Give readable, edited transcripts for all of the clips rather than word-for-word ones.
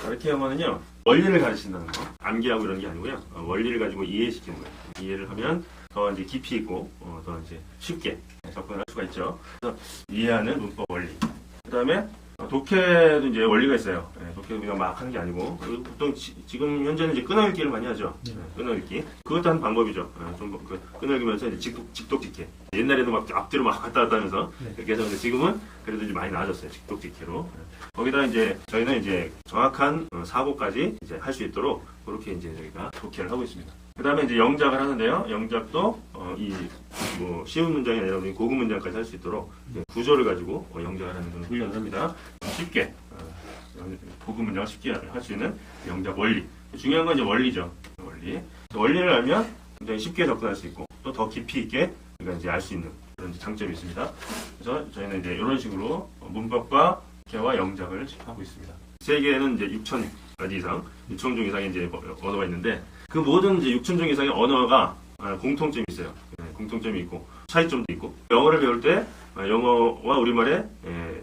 이렇게 하면은요, 원리를 가르친다는 거. 암기하고 이런 게 아니고요. 원리를 가지고 이해시키는 거예요. 이해를 하면 더 이제 깊이 있고, 더 이제 쉽게 접근할 수가 있죠. 그래서 이해하는 문법 원리. 그 다음에 독해도 이제 원리가 있어요. 독해도 그냥 막 하는 게 아니고, 보통 지금 현재는 이제 끊어읽기를 많이 하죠. 끊어읽기. 그것도 한 방법이죠. 좀 끊어읽으면서 이제 직독직해. 옛날에는 막 앞뒤로 막 왔다 갔다 하면서 그렇게 해서, 근데 지금은 그래도 이제 많이 나아졌어요. 직독직해로. 거기다 이제 저희는 이제 정확한 사고까지 이제 할 수 있도록 그렇게 이제 저희가 독해를 하고 있습니다. 그 다음에 이제 영작을 하는데요. 영작도 뭐 쉬운 문장이 아니라 고급 문장까지 할 수 있도록 구조를 가지고 영작을 하는 그런 훈련을 합니다. 쉽게 고급 문장을 쉽게 할 수 있는 영작 원리. 중요한 건 이제 원리죠. 원리를 알면 굉장히 쉽게 접근할 수 있고 또 더 깊이 있게 우리가 이제 알 수 있는 그런 장점이 있습니다. 그래서 저희는 이제 이런 식으로 문법과 독해와 영작을 하고 있습니다. 세계에는 이제 6,000가지 이상, 6,000종 이상의 이제 언어가 있는데 그 모든 이제 6,000종 이상의 언어가 공통점이 있어요. 공통점이 있고 차이점도 있고 영어를 배울 때 영어와 우리말의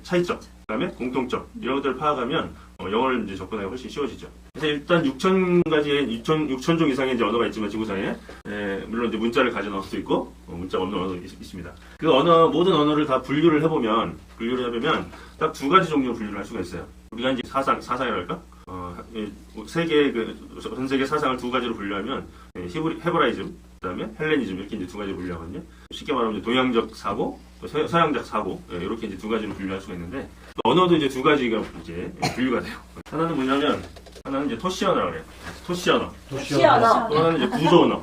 차이점, 그다음에 공통점 이런 것들을 파악하면 영어를 이제 접근하기 훨씬 쉬워지죠. 그래서 일단 6,000가지의 6,000종 이상의 이제 언어가 있지만 지구상에 물론 이제 문자를 가져 넣을 수 있고 문자가 없는 언어도 있습니다. 그 모든 언어를 다 분류를 해보면 딱 두 가지 종류로 분류를 할 수가 있어요. 우리가 이제 사상이랄까? 세계 전 세계 사상을 두 가지로 분류하면 헤브라이즘, 그다음에 헬레니즘 이렇게 이제 두 가지로 분류하거든요. 쉽게 말하면 동양적 사고, 또 서양적 사고 이렇게 이제 두 가지로 분류할 수가 있는데 언어도 이제 두 가지가 이제 분류가 돼요. 하나는 뭐냐면 하나는 이제 토시 언어라고 해요. 토시 언어. 또 하나는 이제 구조 언어.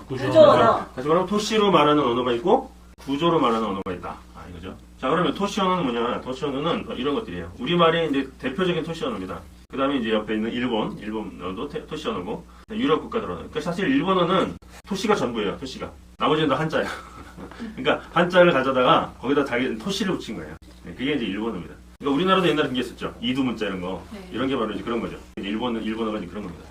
다시 말하면 토시로 말하는 언어가 있고 구조로 말하는 언어가 있다. 이거죠. 자, 그러면 토시 언어는 뭐냐? 토시 언어는 이런 것들이에요. 우리말이 이제 대표적인 토시 언어입니다. 그 다음에 이제 옆에 있는 일본어도 토시 언어고, 유럽 국가들 언어. 그러니까 사실 일본어는 토시가 전부예요, 토시가. 나머지는 다 한자예요. 그러니까 한자를 가져다가 거기다 토시를 붙인 거예요. 그게 이제 일본어입니다. 그러니까 우리나라도 옛날에 그게 있었죠. 이두문자 이런 거. 이런 게 바로 이제 그런 거죠. 일본어가 이제 그런 겁니다.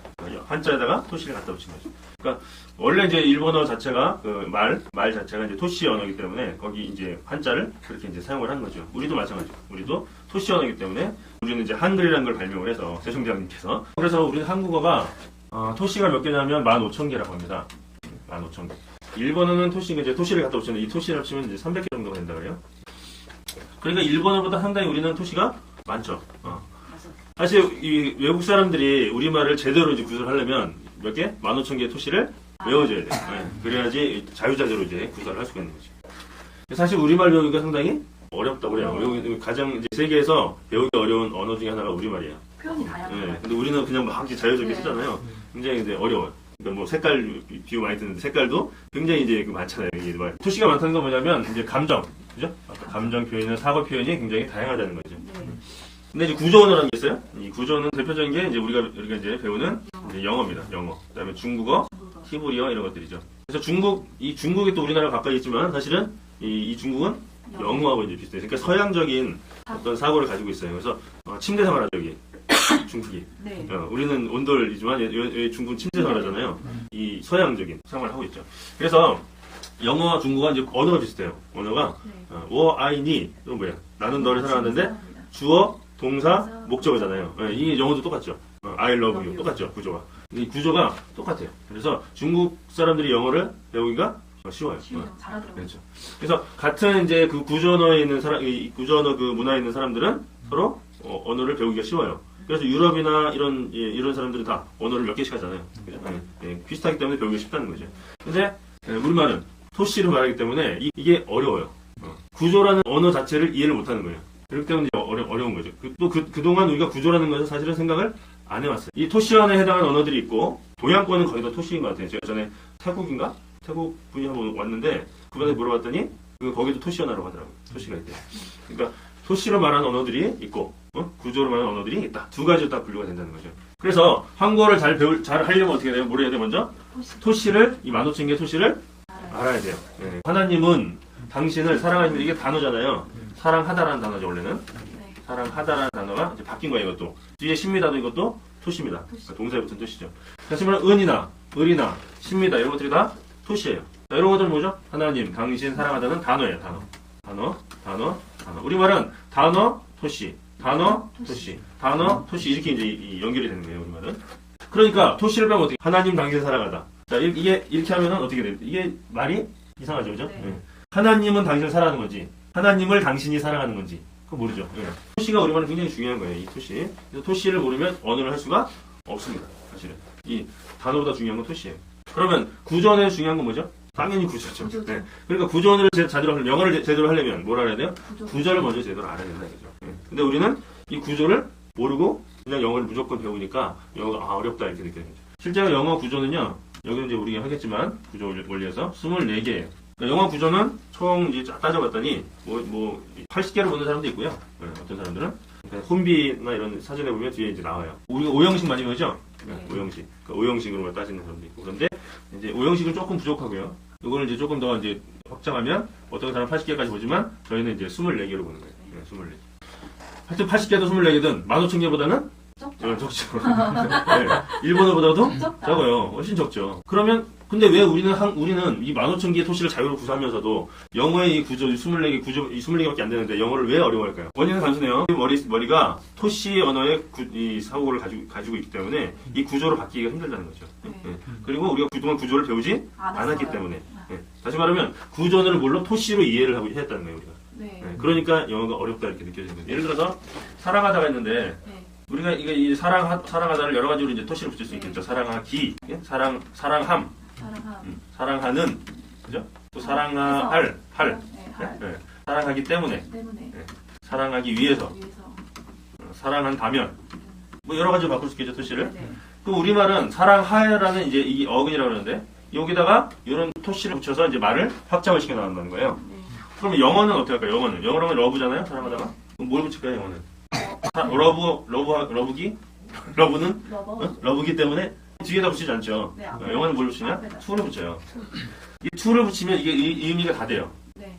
한자에다가 토시를 갖다 붙인 거죠. 그러니까 원래 이제 일본어 자체가 말 자체가 이제 토시 언어이기 때문에 거기 이제 한자를 그렇게 이제 사용을 하는 거죠. 우리도 마찬가지죠. 우리도 토시 언어이기 때문에 우리는 이제 한글이라는 걸 발명을 해서 세종대왕님께서 그래서 우리 한국어가 토시가 몇 개냐면 15,000개라고 합니다. 15,000개. 일본어는 토시를 갖다 붙이는데 이 토시를 합치면 이제 300개 정도가 된다 그래요. 그러니까 일본어보다 상당히 우리는 토시가 많죠. 사실 이 외국 사람들이 우리말을 제대로 이제 구사를 하려면 몇 개? 15,000개의 토시를 외워줘야 돼요. 그래야지 자유자재로 이제 구사를 할 수가 있는 거죠. 사실 우리말 배우기가 상당히 어렵다고 그래요. 가장 이제 세계에서 배우기 어려운 언어 중에 하나가 우리말이에요. 표현이 다양해요. 근데 우리는 그냥 막 자유자재로 쓰잖아요. 굉장히 이제 어려워요. 그러니까 뭐 색깔 비유 많이 드는데 색깔도 굉장히 이제 많잖아요. 이게 토시가 많다는 건 뭐냐면 이제 감정, 그죠? 아까 감정 표현이나 사고 표현이 굉장히 다양하다는 거죠. 근데 이제 구조 언어라는 게 있어요. 이 구조 언어는 대표적인 게 이제 우리가 이제 배우는 이제 영어입니다. 영어. 그다음에 중국어, 히브리어 이런 것들이죠. 그래서 중국이 또 우리나라가 가까이 있지만 사실은 이 중국은 영어하고 이제 비슷해요. 그러니까 서양적인 어떤 사고를 가지고 있어요. 그래서 침대 생활하죠 여기 중국이. 우리는 온돌이지만 중국은 침대 생활하잖아요. 이 서양적인 생활을 하고 있죠. 그래서 영어와 중국어가 이제 언어가 비슷해요. 언어가 워 아이 니 이건 뭐야? 나는 너를 사랑하는데 주어 동사, 목적어잖아요. 이 영어도 똑같죠. I love you 똑같죠. 구조가. 이 구조가 똑같아요. 그래서 중국 사람들이 영어를 배우기가 쉬워요. 잘 하더라고요. 그렇죠. 그래서 같은 이제 그 구조 언어에 있는 이 구조 언어 그 문화에 있는 사람들은 서로 언어를 배우기가 쉬워요. 그래서 유럽이나 이런 사람들은 다 언어를 몇 개씩 하잖아요. 그죠? 비슷하기 때문에 배우기가 쉽다는 거죠. 근데 우리말은 토시로 말하기 때문에 이게 어려워요. 구조라는 언어 자체를 이해를 못하는 거예요. 그렇기 때문에 어려운 거죠. 그동안 우리가 구조라는 것을 사실은 생각을 안 해왔어요. 이 토시안에 해당하는 언어들이 있고, 동양권은 거의 다 토시인 것 같아요. 제가 전에 태국 분이 한번 왔는데, 그분한테 물어봤더니, 거기도 토시언어라고 하더라고요. 토시가 있대요. 그러니까, 토시로 말하는 언어들이 있고, 구조로 말하는 언어들이 있다. 두 가지로 다 분류가 된다는 거죠. 그래서, 한국어를 잘 하려면 어떻게 돼요? 뭘 해야 돼요, 먼저? 토시를, 이 15,000개의 토시를 알아야 돼요. 하나님은 당신을 사랑하시는 이게 단어잖아요. 사랑하다라는 단어죠, 원래는. 사랑하다라는 단어가 이제 바뀐 거예요, 이것도. 뒤에 십니다도 이것도 토시입니다. 동사에 붙은 토시죠. 다시 말하면 은이나, 을이나, 십니다. 이런 것들이 다 토시예요. 자, 이런 것들은 뭐죠? 하나님, 당신 사랑하다는 단어예요, 단어. 우리말은 단어, 토시. 단어, 토시. 단어, 토시. 이렇게 이제 연결이 되는 거예요, 우리말은. 그러니까, 토시를 빼면 어떻게, 하나님 당신 사랑하다. 자, 이렇게 하면은 어떻게 돼요? 이게 말이 이상하죠, 그죠? 네. 하나님은 당신을 사랑하는 건지, 하나님을 당신이 사랑하는 건지, 그거 모르죠. 네. 토시가 우리말은 굉장히 중요한 거예요, 이 토시. 그래서 토시를 모르면 언어를 할 수가 없습니다, 사실은. 이 단어보다 중요한 건 토시예요. 그러면 구조원에 중요한 건 뭐죠? 당연히 구조죠. 네. 그러니까 구조원을 제대로 영어를 제대로 하려면 뭘 알아야 돼요? 구조를 먼저 제대로 알아야 된다 이거죠. 네. 근데 우리는 이 구조를 모르고 그냥 영어를 무조건 배우니까 영어가 어렵다 이렇게 느끼는 거죠. 실제로 영어 구조는요. 여기는 이제 우리가 하겠지만 구조 원리에서 24개예요. 그러니까 영어 구조는 총 이제 따져봤더니 뭐 80개를 보는 사람도 있고요. 네. 어떤 사람들은 혼비나 이런 사전에 보면 뒤에 이제 나와요. 우리가 5형식 많이 배우죠? 네. 5형식. 그러니까 5형식으로 따지는 사람도 있고. 그런데 이제 5형식은 조금 부족하고요. 이거를 이제 조금 더 이제 확장하면 어떤 사람은 80개까지 보지만 저희는 이제 24개로 보는 거예요. 네, 24개. 하여튼 80개든 24개든 15,000개보다는 적죠. 네, 일본어보다도 적어요. 훨씬 적죠. 그러면 근데 왜 우리는 이 15,000개의 토시를 자유로 구사하면서도 영어의 이 구조, 24개 구조, 이 24개밖에 안 되는데 영어를 왜 어려워할까요? 원인은 단순해요. 머리가 토시 언어의 이 사고를 가지고 있기 때문에 이 구조로 바뀌기가 힘들다는 거죠. 네. 그리고 우리가 그동안 구조를 배우지 않았기 때문에. 네. 다시 말하면 구조를 물론 토시로 이해를 하고 했다는 거예요, 우리가. 네. 그러니까 영어가 어렵다 이렇게 느껴지는 거예요. 예를 들어서 사랑하다가 했는데 우리가 이 사랑하다를 여러 가지로 이제 토시를 붙일 수 있겠죠. 사랑하기, 사랑함, 사랑하는, 그죠? 또 사랑할, 네. 사랑하기 때문에, 네. 사랑하기 위해서, 사랑한다면, 뭐 여러 가지로 바꿀 수 있겠죠, 토시를. 또 우리말은 사랑하라는 이제 이 어근이라고 그러는데 여기다가 이런 토시를 붙여서 이제 말을 확장을 시켜 나간다는 거예요. 그러면 영어는 어떻게 할까요? 영어는 러브잖아요, 사랑하다가. 그럼 뭘 붙일까요, 영어는? 러브기? 러브는? 러브기 때문에 뒤에다 붙이지 않죠. 네, 영어는 뭘 붙이냐? to를 붙여요. 이 to를 붙이면 이게 의미가 다 돼요. 네.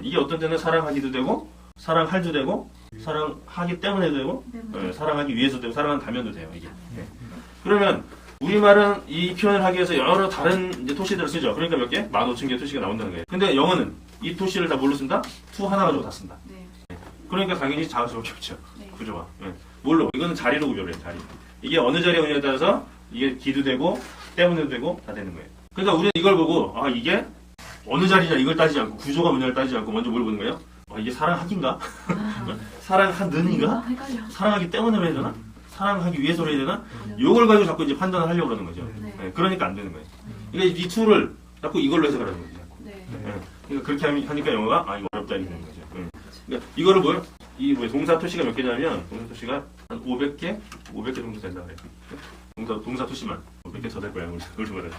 이게 어떤 때는 사랑하기도 되고, 사랑할도 되고, 사랑하기 때문에도 되고, 사랑하기 위해서도 되고, 사랑한다면도 돼요, 이게. 네. 그러면, 우리말은 이 표현을 하기 위해서 여러 다른 이제 토시들을 쓰죠. 그러니까 몇 개? 15,000개 토시가 나온다는 거예요. 근데 영어는 이 토시를 다 뭘로 쓴다? to 하나 가지고 다 쓴다. 네. 그러니까 당연히 작을 수밖에 없죠. 네. 구조가. 뭘로? 이거는 자리로 구별해요, 자리. 이게 어느 자리에 오냐에 따라서 이게 기도 되고 때문에도 되고 다 되는 거예요. 그러니까 우리는 이걸 보고 이게 어느 자리냐 이걸 따지지 않고 구조가 뭐냐를 따지지 않고 먼저 뭘 보는 거예요? 이게 사랑하기인가? 사랑하는인가? 사랑하기 때문에 해야 되나? 사랑하기 위해서 해야 되나? 이걸 가지고 자꾸 이제 판단을 하려고 그러는 거죠. 네. 그러니까 안 되는 거예요. 그러니까 이 툴을 자꾸 이걸로 해석을 하는 거죠. 그러니까 그렇게 하니까 영어가 이거 어렵다 이렇게 되는 거죠. 그러니까 이거를 동사 토시가 몇 개냐면 동사 토시가 한 500개 정도 된다 그래요. 동사 토시만 500개 더 될 거야 우리 말은.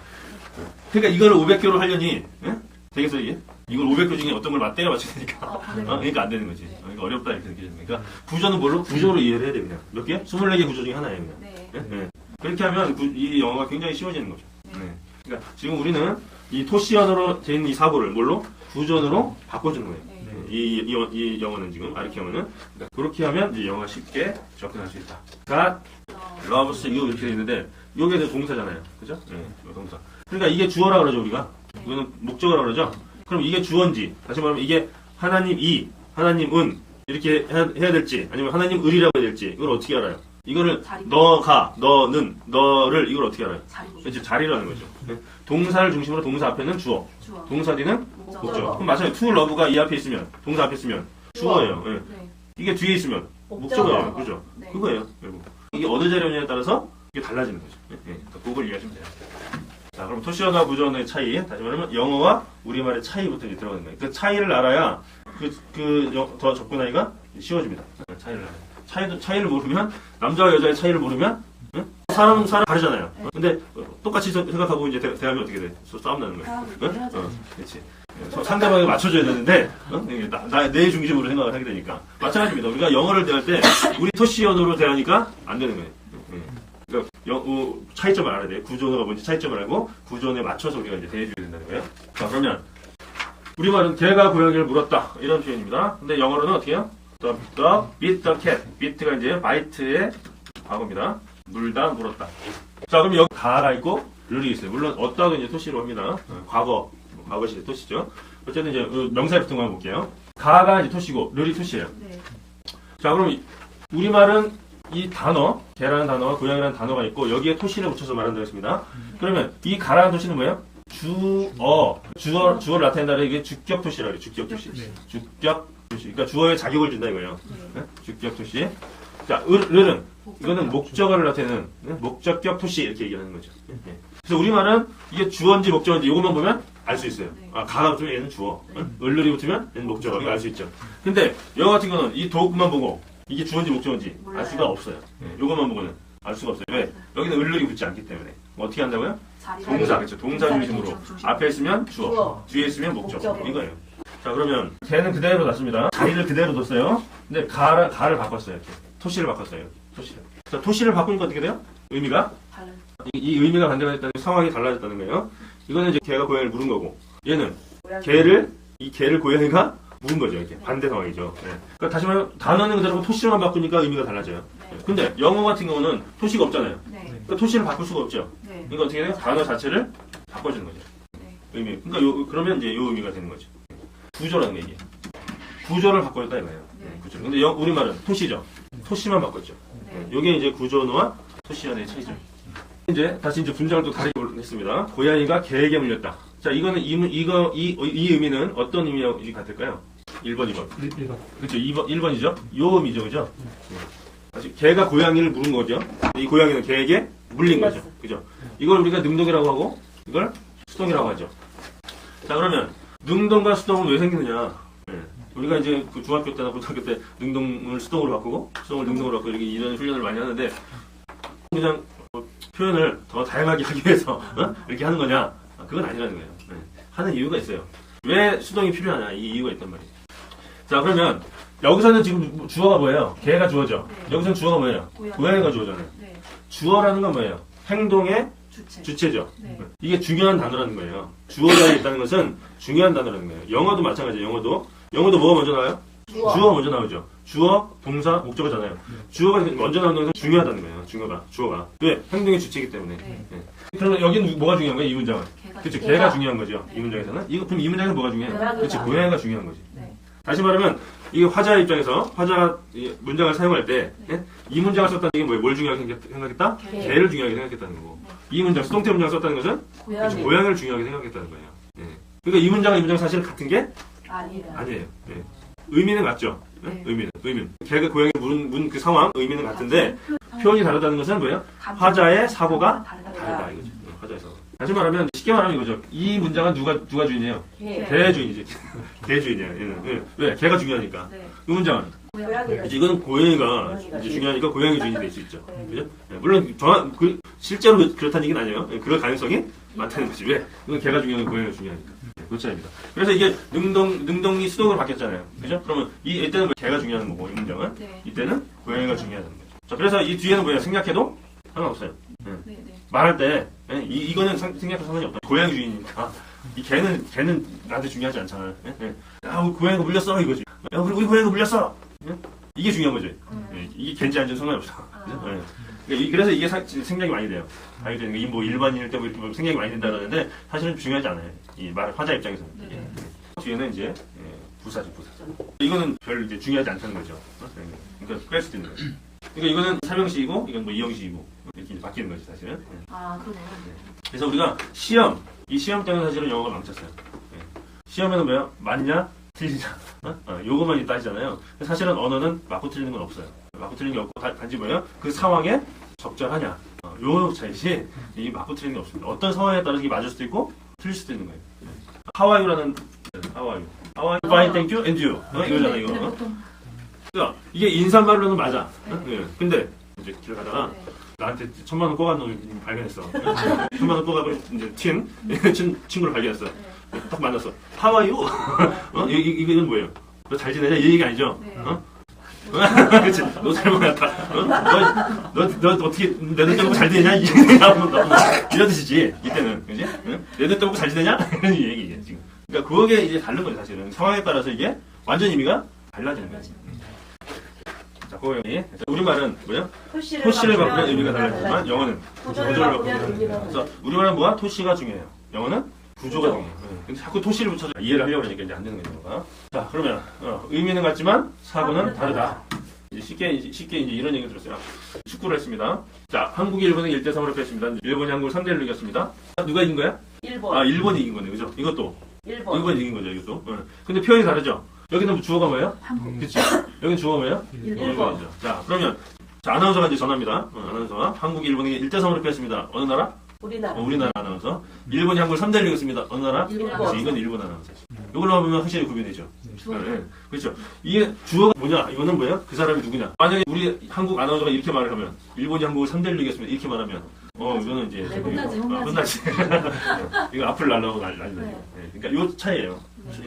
그러니까 이거를 500개로 하려니 되겠어 이게? 이걸 500개 중에 어떤 걸 때려 맞춰야 되니까. 그러니까 안 되는 거지. 그러니까 어렵다 이렇게 느껴지는 거니까 구조는 뭘로? 구조로 이해를 해야 돼 그냥. 몇 개? 24개 구조 중에 하나예요 그냥. 네. 그렇게 하면 이 영어가 굉장히 쉬워지는 거죠. 그러니까 지금 우리는 이 토시 언어로 돼 있는 이 사고를 뭘로? 구조언어로 바꿔주는 거예요. 이 영어는 지금 아르키 영어는 그러니까 그렇게 하면 이제 영어가 쉽게 접근할 수 있다. God loves you 이렇게 돼 있는데 이게 동사잖아요, 그죠? 동사. 그러니까 이게 주어라 그러죠 우리가. 이거는 목적어라 그러죠. 그럼 이게 주어인지 다시 말하면 이게 하나님은 이렇게 해야 될지 아니면 하나님 을이라고 해야 될지 이걸 어떻게 알아요? 이거를 너는 너를 이걸 어떻게 알아요? 자리라는 거죠. 동사를 중심으로 동사 앞에는 주어. 동사 뒤는 목적어. 그럼 마찬가지로 to love가 이 앞에 있으면 동사 앞에 있으면 주어예요. 이게 뒤에 있으면 목적어예요. 그죠? 그거예요. 결국. 이게 어느 자리에 오냐에 따라서 이게 달라지는 거죠. 그걸 이해하시면 돼요. 자, 그럼 토시언어와 구조언어의 차이. 다시 말하면 영어와 우리말의 차이부터 이제 들어가는 거예요. 그 차이를 알아야 더 접근하기가 쉬워집니다. 차이를 알아야. 차이를 모르면 남자와 여자의 차이를 모르면 사람 다르잖아요. 근데 똑같이 생각하고 이제 대하면 어떻게 돼? 싸움 나는 거예요. 그렇지. 상대방에 맞춰줘야 되는데 내 중심으로 생각을 하게 되니까 마찬가지입니다. 우리가 영어를 대할 때 우리 토시 언어로 대하니까 안 되는 거예요. 그러니까 차이점을 알아야 돼요. 구조언어가 뭔지 차이점을 알고 구조언어에 맞춰서 우리가 이제 대해줘야 된다는 거예요. 자, 그러면 우리말은 개가 고양이를 물었다 이런 표현입니다. 근데 영어로는 어떻게 해요? The beat the cat. beat가 이제 bite의 과거입니다. 물다, 물었다. 자, 그럼 여기 가가 있고 르이 있어요. 물론 어따가 이제 토시로 합니다. 과거시제 토시죠. 어쨌든 이제 명사에 붙은 거 한번 볼게요. 가가 이제 토시고 르이 토시예요. 자, 그럼 우리말은 이 단어, 개라는 단어와 고양이라는 단어가 있고 여기에 토시를 붙여서 말한다고 했습니다. 그러면 이 가라는 토시는 뭐예요? 주어를 나타낸다는 이게 주격 토시라고 해요. 주격 토시. 주격 토시. 그러니까 주어에 자격을 준다 이거예요. 네? 주격 토시. 자, 을은 이거는 목적어를 나타내는 목적격 토시 이렇게 얘기하는 거죠. 네. 그래서 우리말은 이게 주어인지 목적어인지 이것만 보면 알 수 있어요. 아, 가가 붙으면 얘는 주어. 을이 붙으면 얘는 목적어. 이거 알 수 있죠. 근데 영어 같은 경우는 이 도구만 보고 이게 주어인지 목적어인지 알 수가 없어요. 이것만 보고는 알 수가 없어요. 왜? 여기는 을이 붙지 않기 때문에. 어떻게 한다고요? 동사, 그렇죠. 동사 중심으로. 앞에 있으면 주어, 뒤에 있으면 목적어. 이거예요. 자, 그러면 걔는 그대로 놨습니다. 자리를 그대로 뒀어요. 근데 가를 바꿨어요. 이렇게. 토시를 바꿨어요. 토시를. 자, 토시를 바꾸니까 어떻게 돼요? 의미가? 이 의미가 반대가 됐다는 상황이 달라졌다는 거예요. 이거는 이제 개가 고양이를 물은 거고, 얘는 이 개를 고양이가 물은 거죠. 이렇게 반대 상황이죠. 네. 그러니까 다시 말하면 단어는 그대로 토시만 바꾸니까 의미가 달라져요. 네. 근데 영어 같은 경우는 토시가 없잖아요. 네. 그러니까 토시를 바꿀 수가 없죠. 네. 그러니까 어떻게 해요? 단어 자체를 바꿔주는 거죠. 네. 의미. 그러니까 그러면 이제 요 의미가 되는 거죠. 구조라는 얘기예요. 구조를 바꿔줬다 이거예요. 네. 구조. 근데 우리말은 토시죠. 토시만 바꿨죠. 네. 요게 이제 구조어와 토시안의 차이죠. 이제 다시 이제 분장을 또 다르게 했습니다. 고양이가 개에게 물렸다. 자, 이거는 이 의미는 어떤 의미와 같을까요? 1번, 2번. 1번. 그렇죠. 1번이죠. 요 의미죠, 그죠? 다시 개가 고양이를 물은 거죠. 이 고양이는 개에게 물린 거죠, 그죠? 이걸 우리가 능동이라고 하고 이걸 수동이라고 하죠. 자, 그러면 능동과 수동은 왜 생기느냐? 네. 우리가 이제 그 중학교 때나 고등학교 때 능동을 수동으로 바꾸고 수동을 능동으로 바꾸고 이런 훈련을 많이 하는데 그냥 표현을 더 다양하게 하기 위해서 이렇게 하는 거냐? 그건 아니라는 거예요. 네. 하는 이유가 있어요. 왜 수동이 필요하냐? 이 이유가 있단 말이에요. 자, 그러면 여기서는 지금 주어가 뭐예요? 개가 주어죠. 네. 여기서는 주어가 뭐예요? 고양이가 주어잖아요. 네. 주어라는 건 뭐예요? 행동의 주체죠. 네. 이게 중요한 단어라는 거예요. 주어 자리에 있다는 것은 중요한 단어라는 거예요. 영어도 마찬가지예요. 영어도 뭐가 먼저 나와요? 주어가 먼저 나오죠. 주어, 동사, 목적어잖아요. 주어가 먼저 나오는 것은 중요하다는 거예요. 주어가. 왜? 행동의 주체이기 때문에. 네. 네. 그러면 여기는 뭐가 중요한 거예요? 이 문장은. 그렇죠. 개가 중요한 거죠. 네. 이 문장에서는. 그럼 이 문장에서 뭐가 중요해요? 그렇지. 고양이가 중요한 거지. 네. 다시 말하면 이게 화자 입장에서 화자가 문장을 사용할 때 이 문장을 썼다는 게 뭘 중요하게 생각했다? 개를 중요하게 생각했다는 거고. 이 문장, 수동태 문장을 썼다는 것은 고양이를 중요하게 생각했다는 거예요. 네. 그러니까 이 문장은 사실은 같은 게 아니에요. 네. 의미는 같죠. 네? 의미는. 개가 고양이 문 그 상황 의미는 같은데 표현이 다르다는 것은 뭐예요? 화자의 사고가 다르다 이거죠. 화자의 사고. 다시 말하면 쉽게 말하면 이거죠. 이 문장은 누가 주인이에요? 개의 주인이지. 개의 주인이에요. 얘는. 왜? 개가 중요하니까. 네. 이 문장은 이거는 고양이가 이제 중요하니까 고양이 주인이 될 수 있죠. 그죠? 네. 물론 실제로 그렇다는 얘기는 아니에요. 그럴 가능성이 많다는 거지. 왜? 이건 개가 중요하고 고양이가 중요하니까. 그 차이입니다. 그래서 이게 능동이 수동으로 바뀌었잖아요. 그죠? 그러면 이때는 개가 중요한 거고, 이 문장은. 네. 이때는 고양이가 중요하다는 거죠. 자, 그래서 이 뒤에는 뭐예요? 생략해도 상관없어요. 네. 말할 때, 이거는 생략해도 상관이 없다. 고양이 주인이니까. 이 개는 나한테 중요하지 않잖아. 야, 우리 고양이가 물렸어. 이거지. 야, 우리 고양이가 물렸어. 이게 중요한 거죠. 이게 개인지 아닌지 상관이 없어. 그래서 이게 생략이 많이 돼요. 뭐 일반인일 때 뭐 생략이 많이 된다 그러는데 사실은 중요하지 않아요. 이 화자 입장에서는. 네. 뒤에는 이제 부사죠, 부사. 이거는 별 이제 중요하지 않다는 거죠. 그러니까 뺄 수도 있는 거죠. 그러니까 이거는 사명시이고 이건 뭐 이형시이고 이렇게 바뀌는 거죠, 사실은. 아, 그러네요. 그래서 우리가 이 시험 때문에 사실은 영어가 망쳤어요. 시험에는 뭐야? 맞냐? 틀리냐? 요거만 따지잖아요. 사실은 언어는 맞고 틀리는 건 없어요. 맞고 틀리는 게 없고 단지 뭐예요? 그 상황에 적절하냐? 요 차이지 이 맞고 틀리는 게 없습니다. 어떤 상황에 따라서 이게 맞을 수도 있고 틀릴 수도 있는 거예요. How are you라는 How are you? Fine, thank you, and you. 이거잖아 이거. 그러니까 이게 인사말로는 맞아. 근데 이제 길 가다가 나한테 1000만 원 꼬간 놈이 발견했어. 1000만 원 꼬가고 이제 친구를 발견했어. 딱 만났어. How are you? 이건 뭐예요? 너 잘 지내냐? 이 얘기 아니죠? 그렇지. 너 잘 먹었다. 너 어떻게 내 돈 떼고 잘 지내냐? 이런 뜻이지. 이때는 그지? 내 돈 떼고 잘 지내냐? 이런 얘기지 지금. 그러니까 그게 이제 다른 거예요 사실은. 상황에 따라서 이게 완전 의미가 달라지는 거지. 자, 고양이. 우리말은 뭐야? 토시를 바꾸면 의미가 달라지지만 영어는 구조를 바꾸면. 그래서 우리말은 뭐야? 토시가 중요해요. 영어는 구조가 중요해요. 근데 자꾸 토시를 붙여서 이해를 하려고 하니까 이제 안 되는 거예요. 자, 그러면 의미는 같지만 사고는 다르다. 쉽게 이제 이런 얘기 들었어요. 축구를 했습니다. 자, 한국이 일본에 1대3으로 패했습니다. 일본이 한국을 3대1로 이겼습니다. 누가 이긴 거야? 일본. 아, 일본이 이긴 거네, 그죠? 이것도. 일본. 일본이 이긴 거죠, 이것도. 네. 근데 표현이 다르죠? 여기는 주어가 뭐예요? 한국. 그치? 여기는 주어가 뭐예요? 일본. 자, 그러면, 자, 아나운서가 이제 전화입니다. 아나운서가. 한국이 일본이 1대3으로 패했습니다. 어느 나라? 우리나라. 우리나라 아나운서. 일본이 한국을 3대1로 이겼습니다. 어느 나라? 일본. 그치, 이건 일본 아나운서. 이걸로 보면 확실히 구별되죠. 주어. 네, 그렇죠. 이게 주어가 뭐냐? 이거는 뭐예요? 그 사람이 누구냐? 만약에 우리 한국 아나운서가 이렇게 말을 하면, 일본이 한국을 3대1로 이겼습니다. 이렇게 말하면, 이거는 이제. 네, 혼나지. 이거 앞을 날라고 난리나요. 네. 그러니까 요 차이예요.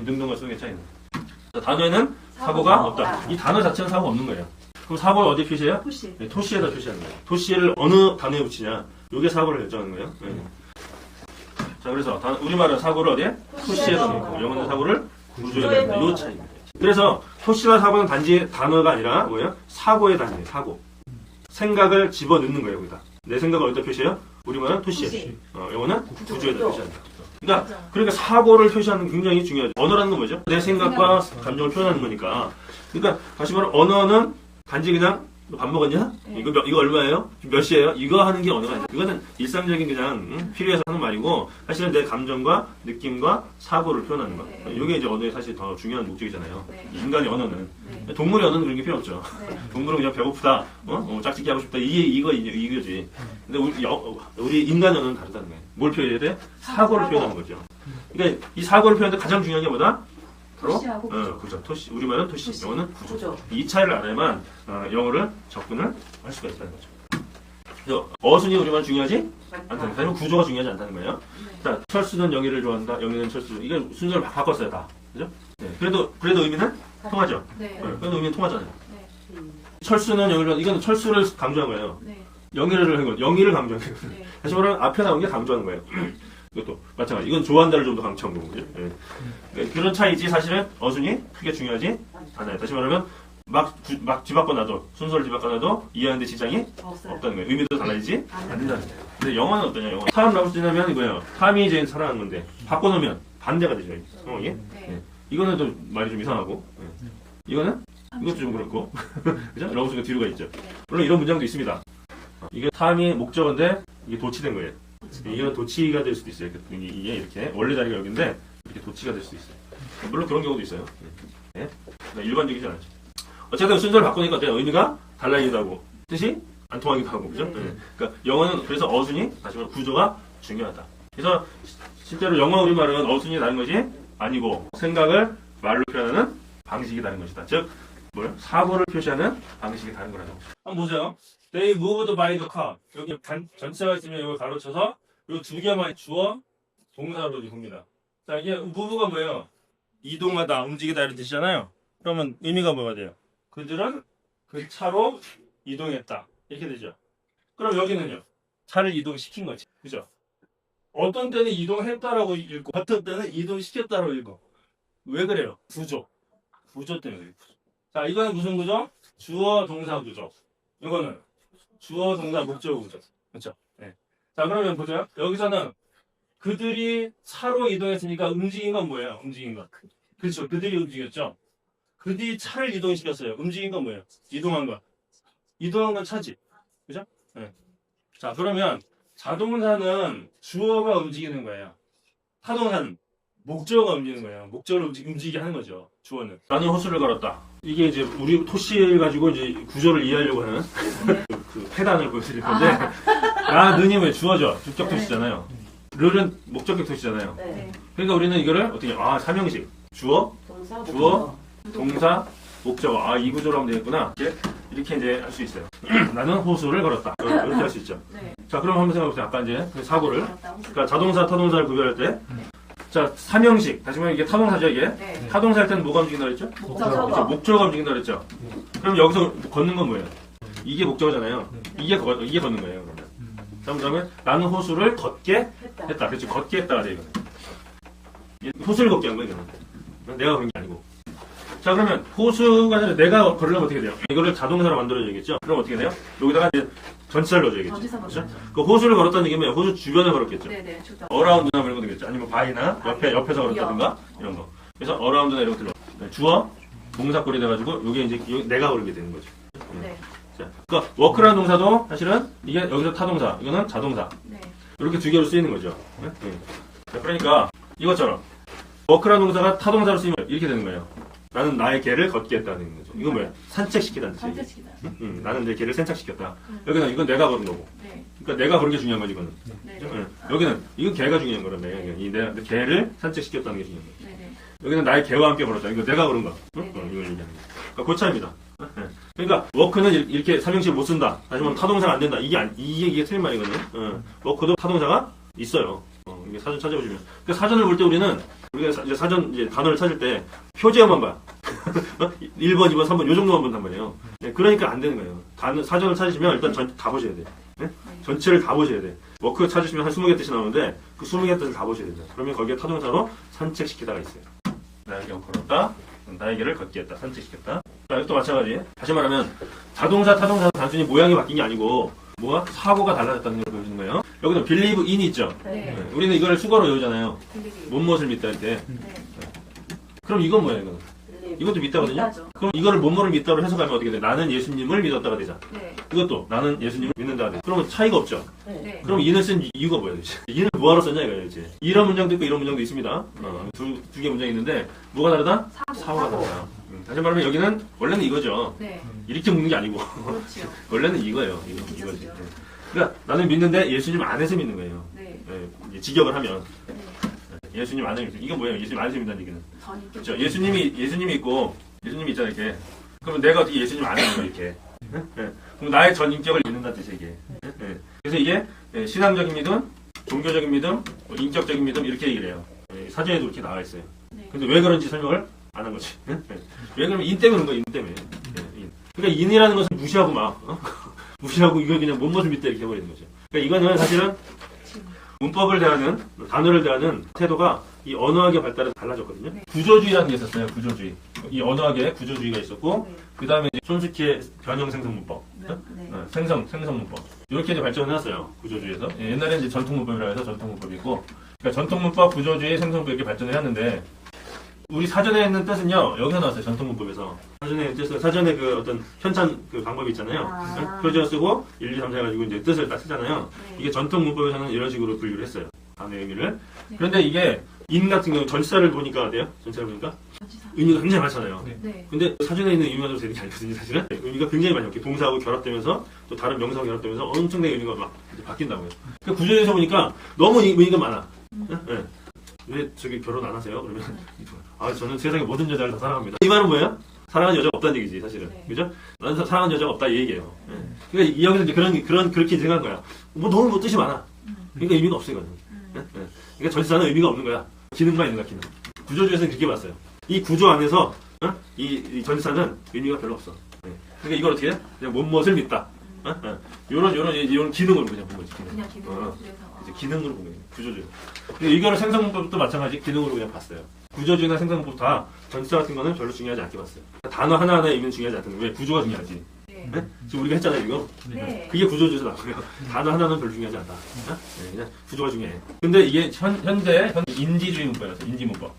능동과 수능의 차이는. 자, 단어에는 사고가 없다. 이 단어 자체는 사고가 없는 거예요. 그럼 사고를 어디 표시해요? 토시. 네, 토시에다 표시하는 거예요. 토시를 어느 단어에 붙이냐? 요게 사고를 결정하는 거예요. 네. 자, 그래서 우리말은 사고를 어디에? 토시에다 놓고, 영어는 사고를 구조에다 놓고, 요 차이입니다. 그래서 토시와 사고는 단지 단어가 아니라 뭐예요? 사고의 단위예요. 사고. 생각을 집어넣는 거예요. 거기다. 내 생각을 어디다 표시해요? 우리말은 토시에. 영어는 구조에다 표시한다. 그러니까 사고를 표시하는 게 굉장히 중요하죠. 언어라는 건 뭐죠? 내 생각과 감정을 표현하는 거니까. 그러니까 다시 말하면 언어는 단지 그냥 너 밥 먹었냐? 이거 얼마예요? 몇 시예요? 이거 하는 게 언어가 아니에요. 그거는 일상적인 그냥 필요해서 하는 말이고 사실은 내 감정과 느낌과 사고를 표현하는 거. 이게 이제 언어의 사실 더 중요한 목적이잖아요. 인간의 언어는. 동물의 언어는 그런 게 필요 없죠. 동물은 그냥 배고프다, 짝짓기 하고 싶다. 이거지. 근데 우리 인간 언어는 다르다는 거예요. 뭘 표현해야 돼? 사고를 표현하는 거죠. 그러니까 이 사고를 표현하는데 가장 중요한 게 뭐다? 토시하고 구조. 토시. 우리말은 토시. 영어는 구조. 구조. 이 차이를 알아야만 영어를 접근을 할 수가 있다는 거죠. 그래서 어순이 우리말 중요하지 않다는 거예요. 구조가 중요하지 않다는 거예요. 자, 철수는 영희를 좋아한다. 영희는 철수. 이게 순서를 바꿨어요, 다. 그죠? 네. 그래도 의미는 통하죠. 네. 그래도 의미는 통하잖아요. 네. 철수는 영희를 좋아한다. 이건 철수를 강조한 거예요. 네. 영희를 한 거. 영희를 강조한 거예요. 네. 다시 말하면 앞에 나온 게 강조하는 거예요. 이것도 마찬가지. 이건 좋아한다를 좀 더 강조한 거고. 예. 그런 차이지 사실은 어순이 크게 중요하지 않아요. 다시 말하면 막 뒤바꿔 놔도 순서를 뒤바꿔 놔도 이해하는데 지장이 없다는 거예요. 의미도 달라지지 않는다는 거예요. 근데 영어는 어떠냐? 영어. 사람 라브스냐면 이거예요. 탐이 이제 사랑하는 건데 바꿔놓으면 반대가 되죠. 상황이. 네. 이거는 또 말이 좀 이상하고. 이거는 이것도 좀 그렇고. 그죠? 러브스가 뒤로가 있죠. 물론 이런 문장도 있습니다. 이게 탐이 목적어인데 이게 도치된 거예요. 이건 도치가 될 수도 있어요. 이게 이렇게 원래 자리가 여기인데 이렇게 도치가 될 수도 있어요. 물론 그런 경우도 있어요. 네. 일반적이지 않죠. 어쨌든 순서를 바꾸니까 어때요? 의미가 달라지기도 하고 뜻이 안 통하기도 하고 그죠? 네. 그러니까 영어는 그래서 어순이 다시 말해 구조가 중요하다. 그래서 실제로 영어 우리말은 어순이 다른 것이 아니고 생각을 말로 표현하는 방식이 다른 것이다. 즉 뭐요? 사고를 표시하는 방식이 다른 거라는 거죠. 한번 보세요. They moved by the car. 여기 전체가 있으면 이걸 가로쳐서 이 두 개만 주어 동사로 봅니다. 자, 이게 move가 뭐예요? 이동하다, 움직이다 이런 뜻이잖아요. 그러면 의미가 뭐가 돼요? 그들은 그 차로 이동했다. 이렇게 되죠. 그럼 여기는요? 차를 이동시킨 거지. 그죠? 어떤 때는 이동했다라고 읽고 어떤 때는 이동시켰다라고 읽고. 왜 그래요? 구조 때문에 그래요. 자, 이거는 무슨 구조? 주어 동사 구조. 이거는 주어 동사 목적어 구조. 그렇죠? 네. 자, 그러면 보세요. 여기서는 그들이 차로 이동했으니까 움직인 건 뭐예요? 움직인 건. 그렇죠. 그들이 움직였죠. 그들이 차를 이동시켰어요. 움직인 건 뭐예요? 이동한 건. 이동한 건 차지. 그죠? 네. 자, 그러면 자동사는 주어가 움직이는 거예요. 타동사는 목적어가 움직이는 거예요. 목적어를 움직이게 하는 거죠. 주어는. 나는 호수를 걸었다. 이게 이제 우리 토시를 가지고 이제 구조를 이해하려고 하는 그 패단을 보여드릴 건데 나는이 왜 주어죠? 주격 토시잖아요. 르는 목적격 토시잖아요. 네. 그러니까 우리는 이거를 어떻게 삼형식 주어, 동사, 목적어. 이 구조로 하면 되겠구나. 이렇게 이제 할 수 있어요. 나는 호수를 걸었다. 이렇게 할 수 있죠. 네. 자, 그럼 한번 생각해보세요. 아까 이제 그 사고를. 그러니까 자동사, 타동사를 구별할 때. 자, 삼형식. 다시 말하면 이게 타동사죠, 이게. 네. 타동사 할 때는 뭐가 움직인다 그랬죠? 목적어. 목적어가 움직인다 그랬죠? 그럼 여기서 걷는 건 뭐예요? 이게 목적어잖아요. 이게 걷는 거예요, 그러면. 자, 그러면 나는 호수를 걷게 했다. 그렇죠. 걷게 했다가 돼, 이거는. 호수를 걷게 한 거예요, 이거는. 내가 그런 게 아니고. 자, 그러면 호수가 아니라 내가 걸으려면 어떻게 돼요? 이거를 자동사로 만들어줘야겠죠? 그럼 어떻게 돼요? 여기다가 이제 전치사를 넣어줘야겠죠? 그렇죠? 그 호수를 걸었다는 얘기면 호수 주변을 걸었겠죠? 네네. 주변. 어라운드나 그런 거 되겠죠? 아니면 바이나 옆에서 걸었다든가 이런 거. 그래서 어라운드나 이런 것들로 주어 동사꼴이 돼가지고 이게 이제 내가 걸게 되는 거죠. 네. 자, 그러니까 워크라는 동사도 사실은 이게 여기서 타동사, 이거는 자동사. 네. 이렇게 두 개로 쓰이는 거죠. 네? 자, 그러니까 이것처럼 워크라는 동사가 타동사로 쓰이면 이렇게 되는 거예요. 나는 나의 개를 걷게 했다는 거죠. 이건 뭐야? 산책시키다는 뜻이에요. 산책시키다. 나는 내 개를 산책시켰다. 여기는 이건 내가 걸은 거고. 네. 그러니까 내가 걸은 게 중요한 거지, 이거는. 네. 네. 여기는 이건 개가 중요한 거란 말이야. 내 개를 산책시켰다는 게 중요한 거야. 네. 여기는 나의 개와 함께 걸었다. 이거 내가 걸은 거. 네. 이걸 얘기하는 거. 그러니까 그 차이입니다. 그러니까 워크는 이렇게 삼형식 못 쓴다. 다시 말하면 타동사가 안 된다. 이게 틀린 말이거든요. 워크도 타동사가 있어요. 이게 사전 찾아보시면. 그 사전을 볼 때 우리가 이제 사전 이제 단어를 찾을 때 표제어만 봐. 1번, 2번, 3번 요 정도만 본단 말이에요. 네, 그러니까 안 되는 거예요. 사전을 찾으시면 일단 다 보셔야 돼. 네? 전체를 다 보셔야 돼. 워크 찾으시면 한 20개 뜻이 나오는데 그 20개 뜻을 다 보셔야 돼요. 그러면 거기에 타동사로 산책시키다가 있어요. 나에게 걸었다. 나에게를 걷게 했다. 산책시켰다. 자, 이것도 마찬가지. 다시 말하면 자동사, 타동사 단순히 모양이 바뀐 게 아니고 사고가 달라졌다는 걸 보여주는 거예요. 여기는 believe in이 있죠. 네. 우리는 이걸 수거로 외우잖아요. 빌리기. 못못을 믿다 이렇게. 네. 그럼 이건 뭐야 이거는? 이것도 믿다거든요. 믿다죠. 그럼 이거를 못못을 믿다로 해석하면 어떻게 돼? 나는 예수님을 믿었다가 되자. 네. 이것도 나는 예수님을 믿는다가 돼. 그러면 차이가 없죠. 네. 그럼 in을 쓴 이유가 뭐야 도대체? in을 뭐하러 썼냐 이거예요 이제. 이런 문장도 있고 이런 문장도 있습니다. 두 개 문장이 있는데 뭐가 다르다? 사고가 다르다. 다시 말하면 여기는 원래는 이거죠. 네. 이렇게 묻는 게 아니고 그렇죠. 원래는 이거예요. 이거지. 그렇죠. 그러니까 나는 믿는데 예수님 안에서 믿는 거예요. 네. 이제 직역을 하면 네. 예수님 안에 믿는. 이거 뭐예요? 예수님 안에서 믿는다는 얘기는. 전 있겠죠. 그렇죠. 예수님이 있고 예수님이 있잖아요 이렇게. 그러면 내가 어떻게 예수님 안에 있는 거야 이렇게. 그럼 나의 전 인격을 믿는다는 뜻이에요 이게. 그래서 이게 신앙적인 믿음, 종교적인 믿음, 인격적인 믿음 이렇게 얘기를 해요. 사전에도 이렇게 나와 있어요. 네. 근데 왜 그런지 설명을 안 한 거지. 왜 그러면 인 때문에 그런 거야, 인 때문에. 인. 그러니까 인이라는 것은 무시하고 무시하고 이거 그냥 못못을 믿다 이렇게 해버리는 거죠. 그러니까 이거는 사실은 문법을 대하는, 단어를 대하는 태도가 이 언어학의 발달에 달라졌거든요. 네. 구조주의라는 게 있었어요, 구조주의. 이 언어학에 구조주의가 있었고, 네. 그 다음에 촌스키의 변형 생성 문법. 네. 네. 생성 문법. 이렇게 이제 발전을 해놨어요, 구조주의에서. 옛날에 이제 전통 문법이라고 해서 전통 문법이고, 그러니까 전통 문법, 구조주의, 생성문법 이렇게 발전을 했는데, 우리 사전에 있는 뜻은요, 여기서 나왔어요, 전통 문법에서. 사전에 뜻은, 사전에 그 어떤 현찬 그 방법이 있잖아요. 표제어 쓰고 1, 2, 3, 4 해가지고 이제 뜻을 딱 쓰잖아요. 네. 이게 전통 문법에서는 이런 식으로 분류를 했어요. 단어의 의미를. 네. 그런데 이게 인 같은 경우 전치사를 보니까 어때요? 전치사를 보니까 전치사. 의미가 굉장히 많잖아요. 네. 근데 사전에 있는 의미만으로 되는 게 아니거든요, 사실은. 의미가 굉장히 많이 바뀌어요. 동사하고 결합되면서 또 다른 명사하고 결합되면서 엄청나게 의미가 막 이제 바뀐다고요. 그 구조에서 보니까 너무 의미가 많아. 네. 왜 저기 결혼 안 하세요? 그러면 저는 세상의 모든 여자를 다 사랑합니다. 이 말은 뭐예요? 사랑하는 여자가 없다는 얘기지 사실은. 네. 그죠? 나는 사랑하는 여자가 없다 이 얘기예요. 그러니까 여기서 이제 그렇게 생각한 거야. 너무 뜻이 많아. 그러니까 의미가 없어 이거는. 그러니까 전치사는 의미가 없는 거야. 기능만 있는 거야, 기능. 구조주에서는 그렇게 봤어요. 이 구조 안에서 이 전치사는 의미가 별로 없어. 그러니까 이걸 어떻게 해? 그냥 못못을 믿다. 이런 기능으로 그냥 본 거지. 기능. 그냥 기능으로. 이제 기능으로 본 거예요. 구조주의. 이거를 생성문법도 마찬가지 기능으로 그냥 봤어요. 구조주의나 생성문법 다 전치사 같은 거는 별로 중요하지 않게 봤어요. 단어 하나하나의 의미는 중요하지 않던 거예요. 왜? 구조가 중요하지. 네. 지금 우리가 했잖아요, 이거. 네. 그게 구조주에서 나오고요. 단어 하나는 별로 중요하지 않다. 그냥 구조가 중요해. 근데 이게 현재 인지주의 문법이라서 인지문법.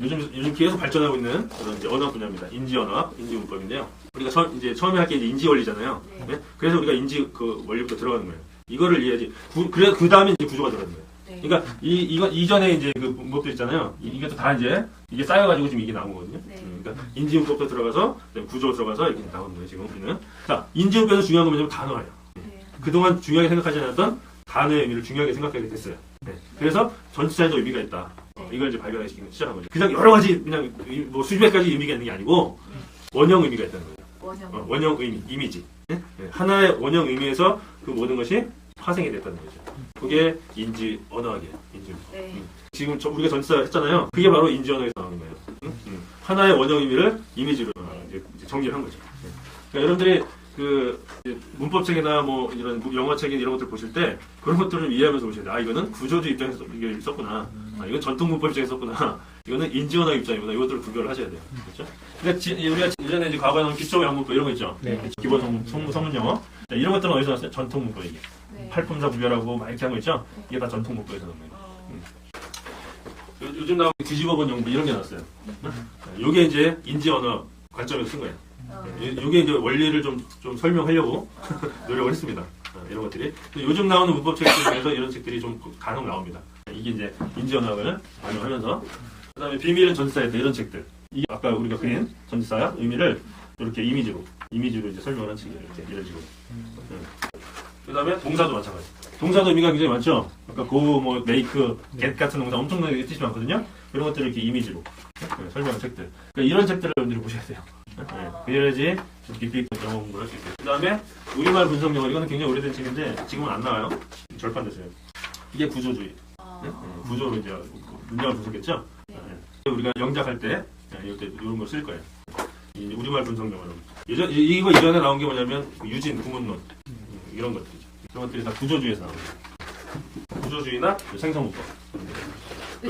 요즘 계속 발전하고 있는 그런 이제 언어 분야입니다. 인지언어학, 인지문법인데요. 우리가 처음에 할 게 이제 인지원리잖아요. 네. 그래서 우리가 인지 그 원리부터 들어가는 거예요. 이거를 이해하지. 그래 그 다음에 이제 구조가 들어가는 거예요. 네. 그러니까 이거 이전에 이제 그 문법들 있잖아요. 이게 다 이제 이게 쌓여가지고 지금 이게 나온 거거든요. 네. 그러니까 인지문법도 들어가서 구조 들어가서 이렇게 나오는 거예요. 지금 우리는. 자, 인지문법에서 중요한 건 뭐냐면 단어예요. 네. 그동안 중요하게 생각하지 않았던 단어의 의미를 중요하게 생각하게 됐어요. 그래서 전치사에도 의미가 있다. 이걸 이제 발견하기 시작한 거죠. 그냥 여러 가지 그냥 뭐 수백 가지 의미가 있는 게 아니고 원형 의미가 있다는 거예요. 원형 의미, 이미지. 하나의 원형 의미에서 그 모든 것이 파생이 됐다는 거죠. 그게 인지 언어학이에요. 인지. 네. 지금 우리가 전치사 했잖아요. 그게 바로 인지 언어에서 나오는 거예요. 하나의 원형 의미를 이미지로 이제 정리를 한 거죠. 그러니까 여러분들이 그 문법책이나 뭐 이런 영어책이나 이런 것들 보실 때 그런 것들을 좀 이해하면서 보셔야 돼요. 이거는 구조주의 입장에서 이게 썼구나. 이건 전통 문법 입장에서 썼구나. 이거는 인지언어 입장이구나. 이것들을 구별을 하셔야 돼요. 그렇죠? 그러니까 우리가 예전에 이제 과거에 나온 기초 영문법 이런 거 있죠. 네. 기본 성문 영어. 이런 것들은 어디서 나왔어요? 전통 문법 이게. 네. 팔품사 구별하고 막 이렇게 한 거 있죠. 이게 다 전통 문법에서 나온 거예요. 요즘 나온 뒤집어본 영문 이런 게 나왔어요. 이게 이제 인지언어 관점에서 쓴 거예요. 이게 이제 원리를 좀 설명하려고 노력을 했습니다. 이런 것들이. 요즘 나오는 문법 책들 중에서 이런 책들이 좀 간혹 나옵니다. 이게 이제 인지언어를 반영하면서, 그 다음에 비밀은 전치사였다 이런 책들. 이게 아까 우리가 그린 전치사야 의미를 이렇게 이미지로 이제 설명을 한 책이에요. 이런 식으로. 그 다음에 동사도 마찬가지. 동사도 의미가 굉장히 많죠? 아까 go, 뭐, make, get 같은 동사 엄청나게 뜻이 많거든요? 이런 것들을 이렇게 이미지로 설명한 책들. 그러니까 이런 책들을 여러분들이 보셔야 돼요. 그래야지 좀 깊이 있게 영어 공부를 할 수 있어요. 그 다음에 우리말 분석 영어. 이거는 굉장히 오래된 책인데 지금은 안 나와요. 절판됐어요. 이게 구조주의. 구조로 이제 문장을 분석했죠? 우리가 영작할 때 이런 걸 쓸 거예요. 우리말 분석 영어로. 이거 이전에 나온 게 뭐냐면 유진, 구문론. 이런 것들이죠. 이런 것들이 다 구조주의에서 나옵니다. 구조주의나 생성문법.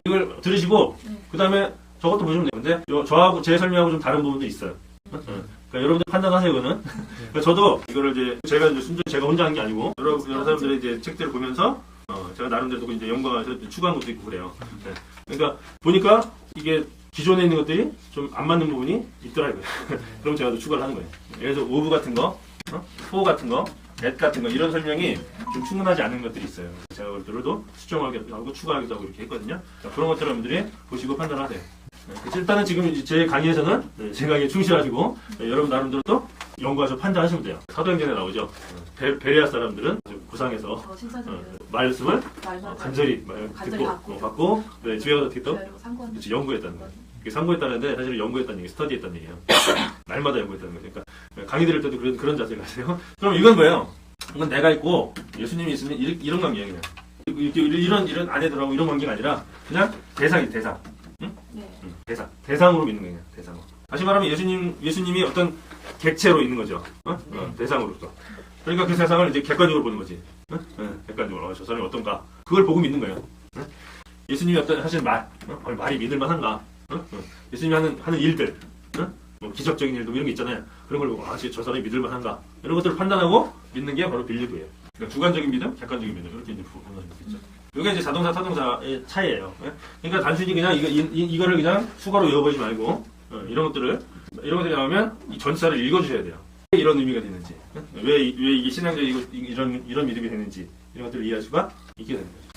이걸 들으시고, 그 다음에 저것도 보시면 되는데, 저하고 제 설명하고 좀 다른 부분도 있어요. 그러니까 여러분들 판단하세요, 이거는. 그러니까 저도 이거를 이제 순전히 제가 혼자 한 게 아니고, 여러 사람들의 이제 책들을 보면서, 제가 나름대로 이제 연구해서 추가한 것도 있고 그래요. 그러니까 보니까 이게 기존에 있는 것들이 좀 안 맞는 부분이 있더라고요. 그럼 제가 또 추가를 하는 거예요. 예를 들어서 오브 같은 거, 포 같은 거, at 같은 거 이런 설명이 좀 충분하지 않은 것들이 있어요. 제가 그것들도 수정하기도 하고 추가하기도 하고 이렇게 했거든요. 그런 것들을 여러분들이 보시고 판단하세요. 일단은 지금 제 강의에서는 제 강의에 충실하시고 여러분 나름대로 또 연구하셔서 판단하시면 돼요. 사도행전에 나오죠. 베레아 사람들은 구상해서 말씀을 간절히 받고 집에 가서 어떻게 또 연구했다는 거예요. 상고했다는데 사실은 연구했다는 얘기, 스터디했다는 얘기예요. 날마다 연구했다는 거예요. 그러니까 강의 들을 때도 그런 자세를 하세요. 그럼 이건 뭐예요? 이건 내가 있고 예수님이 있으면 이런 관계예요. 그냥 이런 안에 들어가고 이런 관계가 아니라 그냥 대상이 대상. 응? 대상으로 믿는 거예요. 대상으로. 다시 말하면 예수님이 어떤 객체로 있는 거죠. 대상으로서. 그러니까 그 세상을 이제 객관적으로 보는 거지. 객관적으로. 저 사람이 어떤가. 그걸 보고 믿는 거예요. 예수님이 어떤 하시는 말이 믿을만한가. 예수님이 하는 일들, 뭐 기적적인 일도 이런 게 있잖아요. 그런 걸 보고 저 사람이 믿을만한가 이런 것들을 판단하고 믿는 게 바로 빌리브예요. 그러니까 주관적인 믿음, 객관적인 믿음 이렇게 이제 분석할 수 있죠. 이게 이제 자동사, 타동사의 차이예요. 그러니까 단순히 그냥 이거를 그냥 수가로 외워버리지 말고 이런 것들이 나오면 이 전치사를 읽어주셔야 돼요. 왜 이런 의미가 되는지, 왜 이게 신앙적이고 이런 믿음이 되는지 이런 것들을 이해할 수가 있게 되는 거죠.